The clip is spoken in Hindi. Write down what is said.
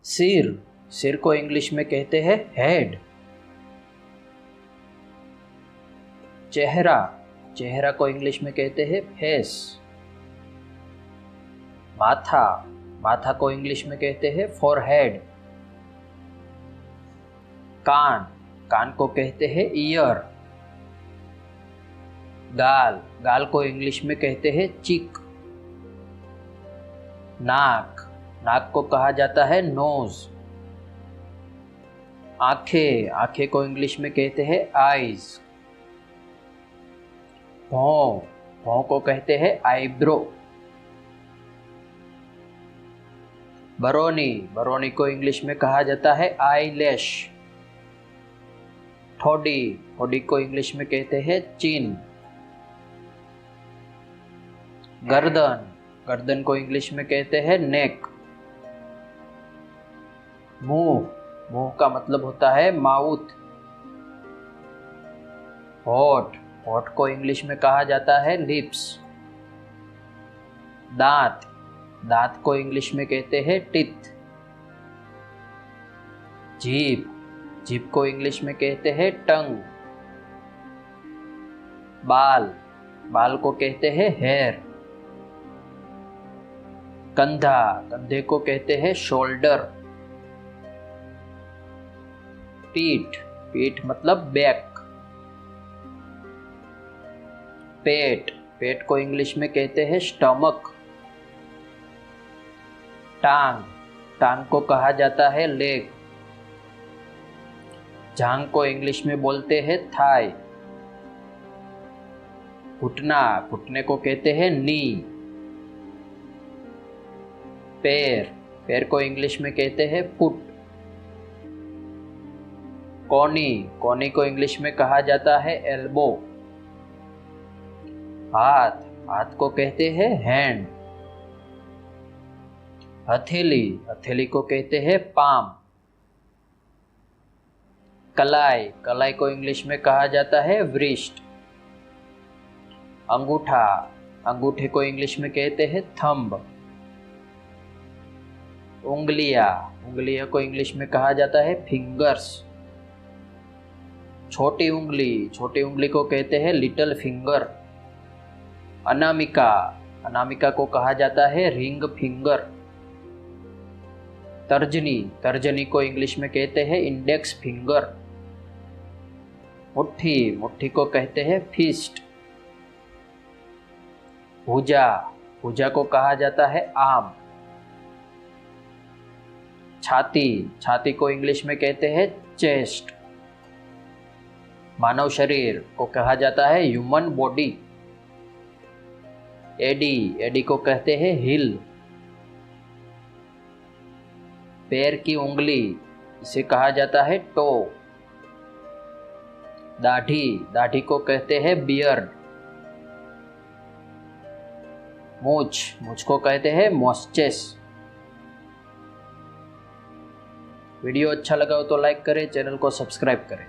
सिर, सिर को इंग्लिश में कहते हैं हेड। चेहरा, चेहरा को इंग्लिश में कहते हैं फेस। माथा, माथा को इंग्लिश में कहते हैं फोरहेड। कान, कान को कहते हैं ईयर। गाल, गाल को इंग्लिश में कहते हैं चिक। नाक, नाक को कहा जाता है नोज। आंखें, आंखें को इंग्लिश में कहते हैं आईज। भौं, भौं को कहते हैं आईब्रो। बरौनी, बरौनी को इंग्लिश में कहा जाता है आईलैश। ठोडी, ठोडी को इंग्लिश में कहते हैं चिन। गर्दन, गर्दन को इंग्लिश में कहते हैं नेक। मुंह, मुंह का मतलब होता है माउथ। होठ, होठ को इंग्लिश में कहा जाता है लिप्स। दांत, दांत को इंग्लिश में कहते हैं टीथ। जीभ, जीभ को इंग्लिश में कहते हैं टंग। बाल, बाल को कहते हैं हेयर। कंधा, कंधे को कहते हैं शोल्डर। पीठ, पीठ मतलब बैक। पेट, पेट को इंग्लिश में कहते हैं स्टमक। टांग, टांग को कहा जाता है लेग। जांघ को इंग्लिश में बोलते हैं थाई। घुटना, घुटने को कहते हैं नी। पैर, पैर को इंग्लिश में कहते हैं फुट। कोनी, कोनी को इंग्लिश में कहा जाता है एल्बो। हाथ, हाथ को कहते हैं हैंड। हथेली, हथेली को कहते हैं पाम। कलाई, कलाई को इंग्लिश में कहा जाता है व्रिस्ट। अंगूठा, अंगूठे को इंग्लिश में कहते हैं थंब। उंगलियां, उंगलियों को इंग्लिश में कहा जाता है फिंगर्स। छोटी उंगली, छोटी उंगली को कहते हैं लिटिल फिंगर। अनामिका, अनामिका को कहा जाता है रिंग फिंगर। तर्जनी, तर्जनी को इंग्लिश में कहते हैं इंडेक्स फिंगर। मुट्ठी, मुट्ठी को कहते हैं फिस्ट। भुजा, भुजा को कहा जाता है आर्म। छाती, छाती को इंग्लिश में कहते हैं चेस्ट। मानव शरीर को कहा जाता है ह्यूमन बॉडी। एडी, एडी को कहते हैं हिल। पैर की उंगली, इसे कहा जाता है टो। दाढ़ी, दाढ़ी को कहते हैं बियर्ड। मूछ, मूछ को कहते हैं मॉस्चेस। वीडियो अच्छा लगा हो तो लाइक करें, चैनल को सब्सक्राइब करें।